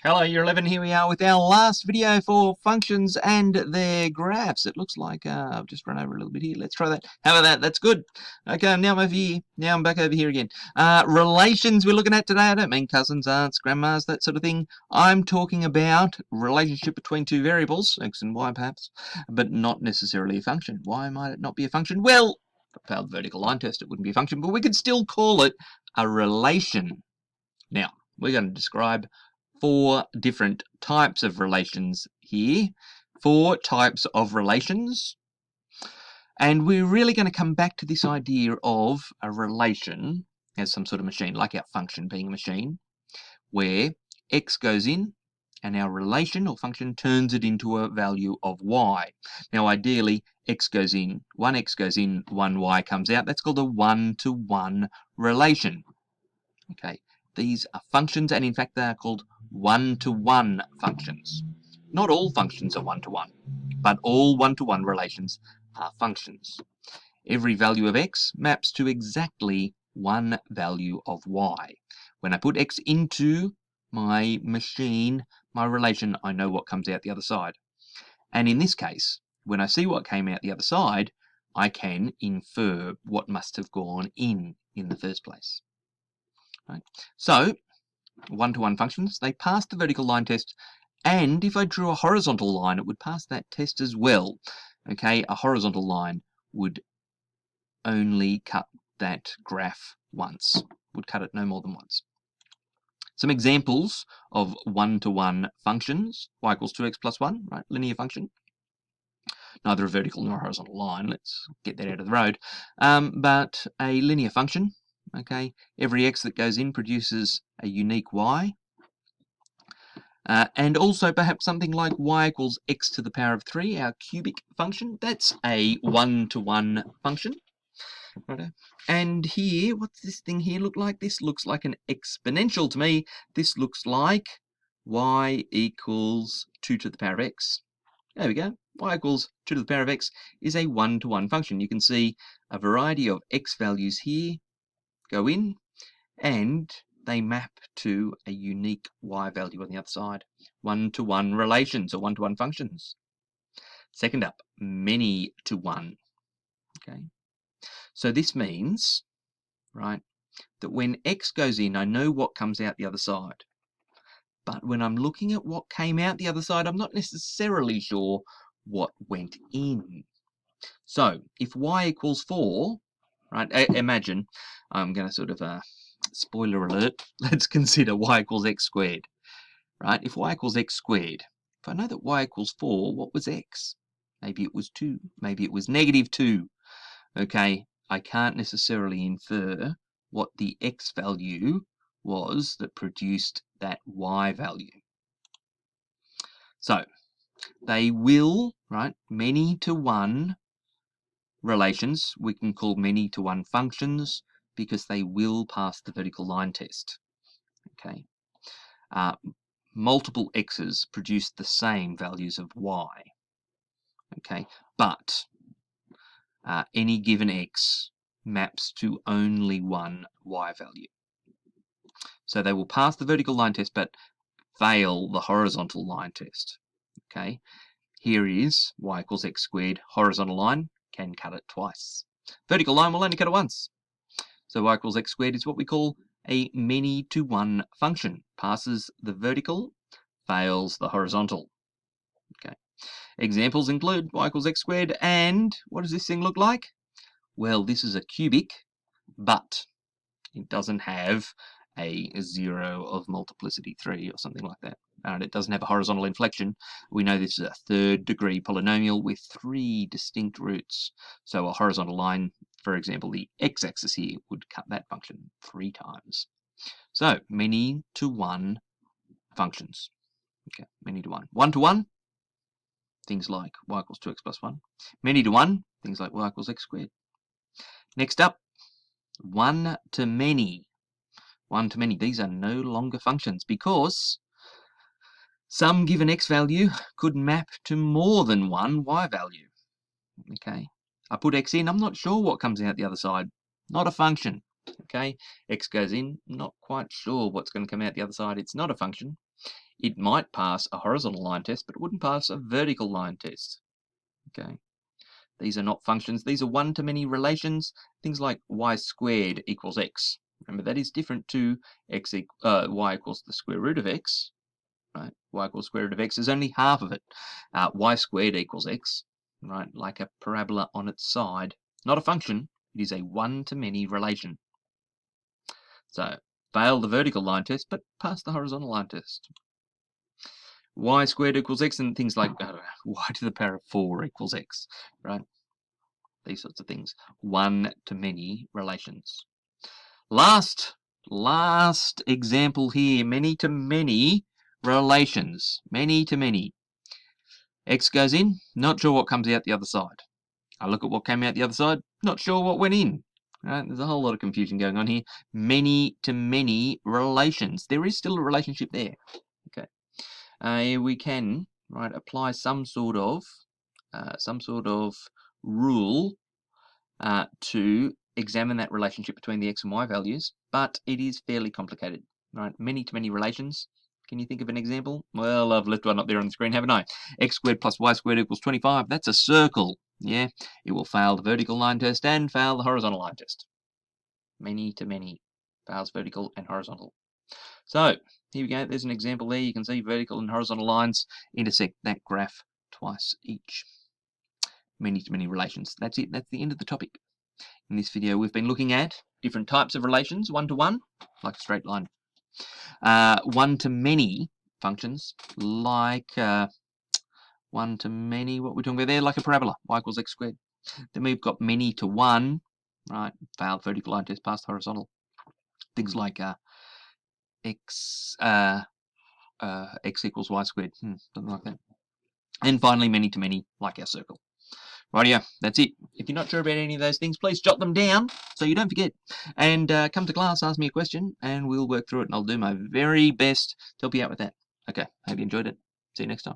Hello, year 11. Here we are with our last video for functions and their graphs. It looks like I've just run over a little bit here. Let's try that. How about that? That's good. Okay, now I'm over here. Now I'm back over here again. Relations we're looking at today. I don't mean cousins, aunts, grandmas, that sort of thing. I'm talking about relationship between two variables, x and y perhaps, but not necessarily a function. Why might it not be a function? Well, if I failed the vertical line test, it wouldn't be a function, but we could still call it a relation. Now, we're going to describe four different types of relations here. Four types of relations. And we're really going to come back to this idea of a relation as some sort of machine, like our function being a machine, where x goes in and our relation or function turns it into a value of y. Now, ideally, x goes in, one x goes in, one y comes out. That's called a one-to-one relation. Okay, these are functions, and in fact, they are called one-to-one functions. Not all functions are one-to-one, but all one-to-one relations are functions. Every value of x maps to exactly one value of y. When I put x into my machine, my relation, I know what comes out the other side. And in this case, when I see what came out the other side, I can infer what must have gone in the first place. Right. So, one-to-one functions, they pass the vertical line test, and if I drew a horizontal line, it would pass that test as well. Okay, a horizontal line would only cut that graph once, would cut it no more than once. Some examples of one-to-one functions: y equals 2x plus 1, right, linear function. Neither a vertical nor a horizontal line, let's get that out of the road, but a linear function. Okay, every x that goes in produces a unique y. And also perhaps something like y equals x to the power of 3, our cubic function. That's a one-to-one function. Right. And here, what's this thing here look like? This looks like an exponential to me. This looks like y equals 2 to the power of x. There we go. Y equals 2 to the power of x is a one-to-one function. You can see a variety of x values here go in, and they map to a unique y value on the other side. One-to-one relations or one-to-one functions. Second up, many-to-one. Okay. So this means, right, that when x goes in, I know what comes out the other side. But when I'm looking at what came out the other side, I'm not necessarily sure what went in. So if y equals 4, right, imagine, I'm going to sort of, spoiler alert, let's consider y equals x squared, right? If y equals x squared, if I know that y equals 4, what was x? Maybe it was 2, maybe it was negative 2. Okay, I can't necessarily infer what the x value was that produced that y value. So they will, right, many-to-one relations we can call many-to-one functions because they will pass the vertical line test. Okay, multiple x's produce the same values of y. Okay, but any given x maps to only one y value. So they will pass the vertical line test but fail the horizontal line test. Okay, here is y equals x squared, horizontal line can cut it twice. Vertical line will only cut it once. So y equals x squared is what we call a many-to-one function. Passes the vertical, fails the horizontal. Okay. Examples include y equals x squared, and what does this thing look like? Well, this is a cubic, but it doesn't have a 0 of multiplicity 3 or something like that. And it doesn't have a horizontal inflection. We know this is a third-degree polynomial with 3 distinct roots. So a horizontal line, for example, the x-axis here, would cut that function 3 times. So many-to-one functions. Okay, many-to-one. One-to-one, things like y equals 2x plus 1. Many-to-one, things like y equals x squared. Next up, one-to-many. One-to-many, these are no longer functions because some given x value could map to more than one y value. Okay, I put x in, I'm not sure what comes out the other side. Not a function. Okay, x goes in, not quite sure what's going to come out the other side. It's not a function. It might pass a horizontal line test, but it wouldn't pass a vertical line test. Okay. These are not functions. These are one-to-many relations. Things like y squared equals x. Remember, that is different to y equals the square root of x. Right? Y equals square root of x is only half of it. Y squared equals x. Right? Like a parabola on its side. Not a function. It is a one-to-many relation. So, fail the vertical line test, but pass the horizontal line test. Y squared equals x, and things like y to the power of 4 equals x. Right? These sorts of things. One-to-many relations. Last example here, many-to-many relations. Many-to-many. X goes in, not sure what comes out the other side. I look at what came out the other side, not sure what went in. Right? There's a whole lot of confusion going on here. Many-to-many relations. There is still a relationship there. Okay. We can apply some sort of rule to examine that relationship between the x and y values, but it is fairly complicated. Right? Many-to-many relations. Can you think of an example? Well, I've left one up there on the screen, haven't I? X squared plus y squared equals 25. That's a circle. Yeah, it will fail the vertical line test and fail the horizontal line test. Many-to-many fails vertical and horizontal. So here we go. There's an example there. You can see vertical and horizontal lines intersect that graph twice each. Many-to-many relations. That's it. That's the end of the topic. In this video, we've been looking at different types of relations, one-to-one, like a straight line. One-to-many functions, like one-to-many, what we're talking about there, like a parabola, y equals x squared. Then we've got many-to-one, right, failed vertical line test, passed horizontal. Things like x equals y squared, something like that. And finally, many-to-many, like our circle. Rightio, that's it. If you're not sure about any of those things, please jot them down so you don't forget. And come to class, ask me a question, and we'll work through it, and I'll do my very best to help you out with that. Okay, hope you enjoyed it. See you next time.